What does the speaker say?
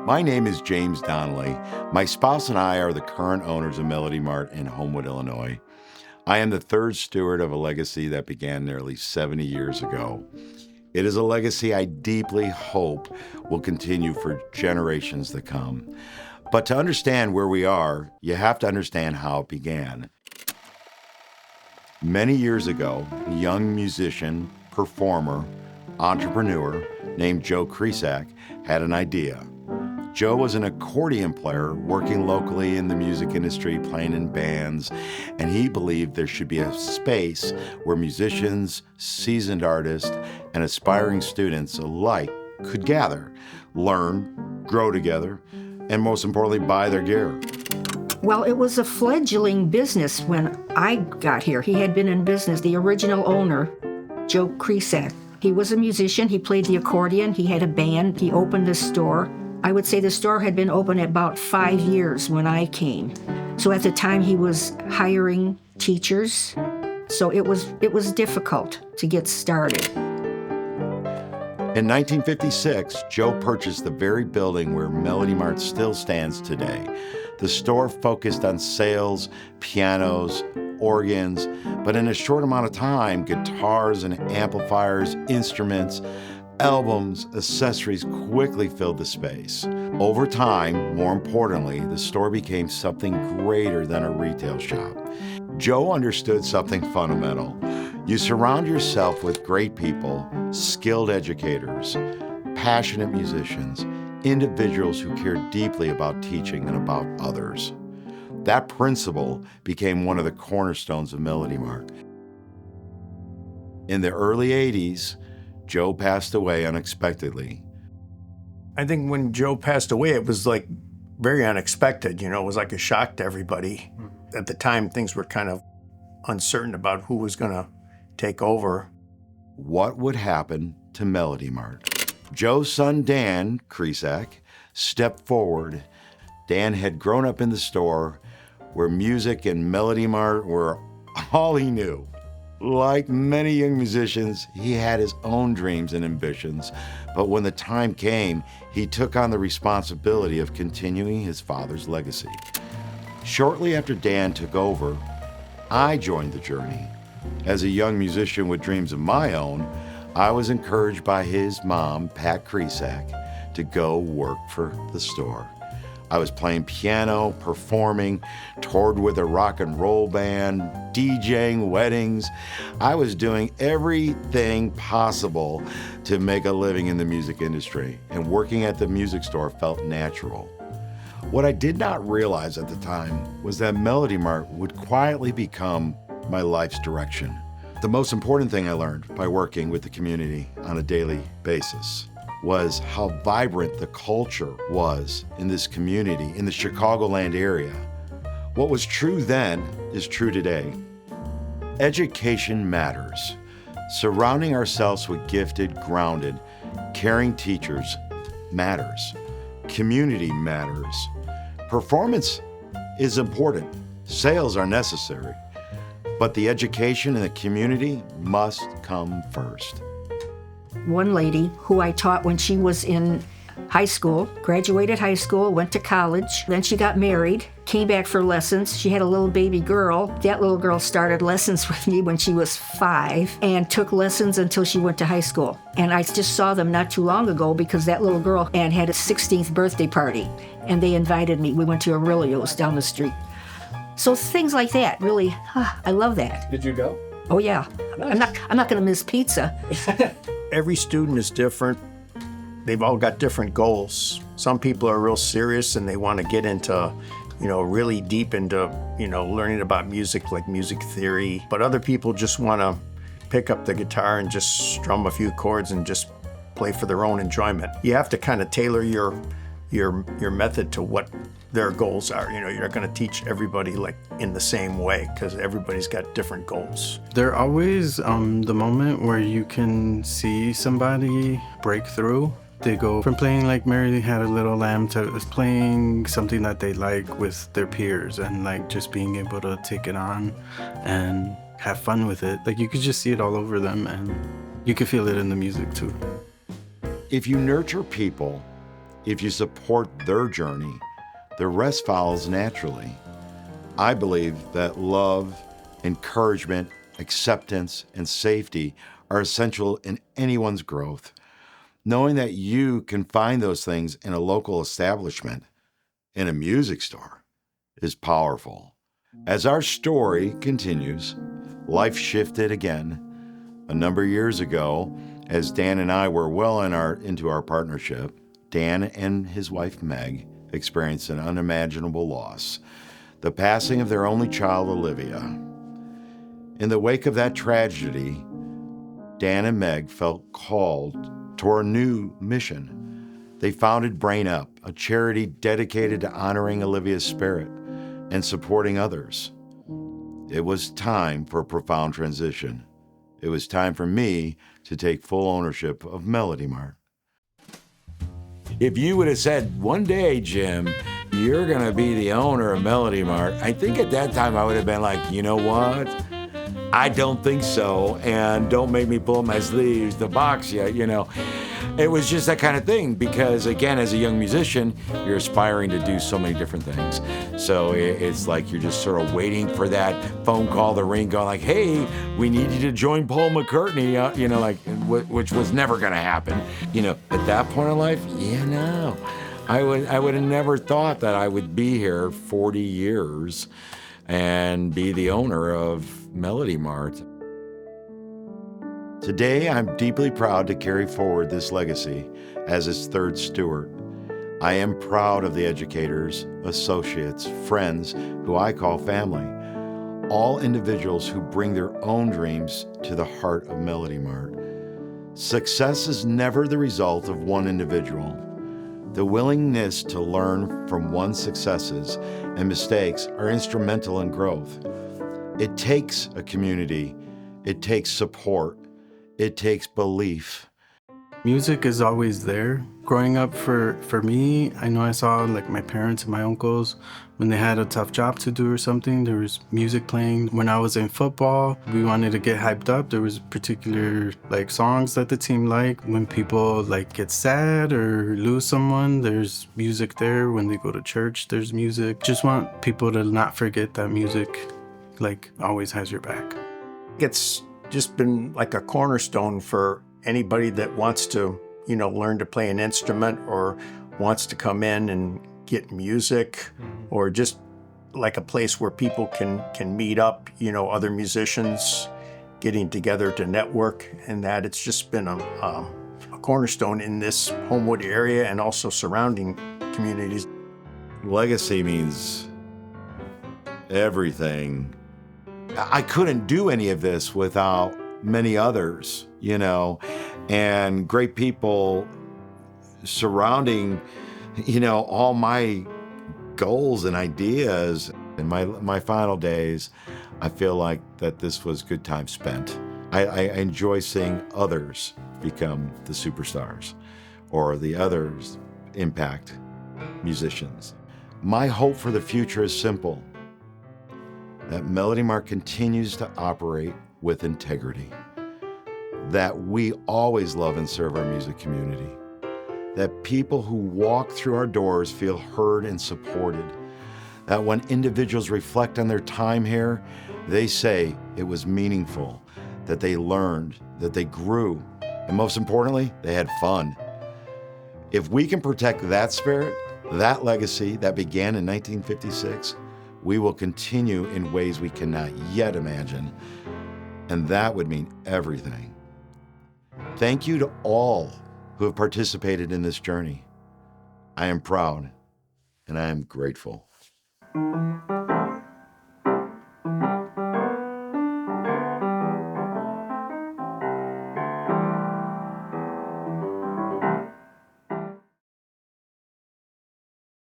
My name is James Donnelly. My spouse and I are the current owners of Melody Mart in Homewood, Illinois. I am the third steward of a legacy that began nearly 70 years ago. It is a legacy I deeply hope will continue for generations to come. But to understand where we are, you have to understand how it began. Many years ago, a young musician, performer, entrepreneur named Joe Kresak had an idea. Joe was an accordion player working locally in the music industry, playing in bands, and he believed there should be a space where musicians, seasoned artists, and aspiring students alike could gather, learn, grow together, and most importantly, buy their gear. Well, it was a fledgling business when I got here. He had been in business, the original owner, Joe Kresak. He was a musician, he played the accordion, he had a band, he opened a store. I would say the store had been open about 5 years when I came. So at the time he was hiring teachers. So it was difficult to get started. In 1956, Joe purchased the very building where Melody Mart still stands today. The store focused on sales, pianos, organs, but in a short amount of time, guitars and amplifiers, instruments, albums, accessories quickly filled the space. Over time, more importantly, the store became something greater than a retail shop. Joe understood something fundamental. You surround yourself with great people, skilled educators, passionate musicians, individuals who care deeply about teaching and about others. That principle became one of the cornerstones of Melody Mart. In the early 80s, Joe passed away unexpectedly. I think when Joe passed away, it was like very unexpected. It was like a shock to everybody. At the time, things were kind of uncertain about who was going to take over. What would happen to Melody Mart? Joe's son, Dan Kresak, stepped forward. Dan had grown up in the store where music and Melody Mart were all he knew. Like many young musicians, he had his own dreams and ambitions, but when the time came, he took on the responsibility of continuing his father's legacy. Shortly after Dan took over, I joined the journey. As a young musician with dreams of my own, I was encouraged by his mom, Pat Kresak, to go work for the store. I was playing piano, performing, toured with a rock and roll band, DJing weddings. I was doing everything possible to make a living in the music industry, and working at the music store felt natural. What I did not realize at the time was that Melody Mart would quietly become my life's direction. The most important thing I learned by working with the community on a daily basis was how vibrant the culture was in this community, in the Chicagoland area. What was true then is true today. Education matters. Surrounding ourselves with gifted, grounded, caring teachers matters. Community matters. Performance is important. Sales are necessary. But the education and the community must come first. One lady who I taught when she was in high school, graduated high school, went to college, then she got married, came back for lessons. She had a little baby girl. That little girl started lessons with me when she was 5 and took lessons until she went to high school. And I just saw them not too long ago because that little girl had a 16th birthday party and they invited me. We went to Aurelio's down the street. So things like that, really, I love that. Did you go? Oh yeah, I'm not going to miss pizza. Every student is different. They've all got different goals. Some people are real serious and they want to get into, really deep into, learning about music, like music theory. But other people just want to pick up the guitar and just strum a few chords and just play for their own enjoyment. You have to kind of tailor your method to what their goals are. You're not going to teach everybody like in the same way because everybody's got different goals. There are always the moment where you can see somebody break through. They go from playing like Mary Had a Little Lamb to playing something that they like with their peers and like just being able to take it on and have fun with it. Like you could just see it all over them and you could feel it in the music too. If you nurture people If you support their journey, the rest follows naturally. I believe that love, encouragement, acceptance, and safety are essential in anyone's growth. Knowing that you can find those things in a local establishment, in a music store, is powerful. As our story continues, life shifted again. A number of years ago, as Dan and I were well into our partnership, Dan and his wife Meg experienced an unimaginable loss, the passing of their only child, Olivia. In the wake of that tragedy, Dan and Meg felt called toward a new mission. They founded Brain Up, a charity dedicated to honoring Olivia's spirit and supporting others. It was time for a profound transition. It was time for me to take full ownership of Melody Mart. If you would have said, one day, Jim, you're going to be the owner of Melody Mart, I think at that time I would have been like, you know what? I don't think so, and don't make me pull my sleeves to box you, you know. It was just that kind of thing because, again, as a young musician, you're aspiring to do so many different things. So it's like you're just sort of waiting for that phone call to ring, going like, hey, we need you to join Paul McCartney, you know, like, which was never going to happen. You know, at that point in life, no. I would have never thought that I would be here 40 years and be the owner of Melody Mart. Today, I'm deeply proud to carry forward this legacy as its third steward. I am proud of the educators, associates, friends who I call family, all individuals who bring their own dreams to the heart of Melody Mart. Success is never the result of one individual. The willingness to learn from one's successes and mistakes are instrumental in growth. It takes a community, it takes support, it takes belief. Music is always there. Growing up for me, I know I saw like my parents and my uncles, when they had a tough job to do or something, there was music playing. When I was in football, we wanted to get hyped up. There was particular like songs that the team liked. When people like get sad or lose someone, there's music there. When they go to church, there's music. Just want people to not forget that music like always has your back. It's just been like a cornerstone for anybody that wants to, you know, learn to play an instrument or wants to come in and get music, or just like a place where people can meet up, you know, other musicians getting together to network, and that it's just been a cornerstone in this Homewood area and also surrounding communities. Legacy means everything. I couldn't do any of this without many others, you know, and great people surrounding, you know, all my goals and ideas. In my final days, I feel like that this was good time spent. I enjoy seeing others become the superstars or the others impact musicians. My hope for the future is simple: that Melody Mart continues to operate with integrity, that we always love and serve our music community, that people who walk through our doors feel heard and supported, that when individuals reflect on their time here, they say it was meaningful, that they learned, that they grew, and most importantly, they had fun. If we can protect that spirit, that legacy that began in 1956, we will continue in ways we cannot yet imagine, and that would mean everything. Thank you to all who have participated in this journey. I am proud and I am grateful.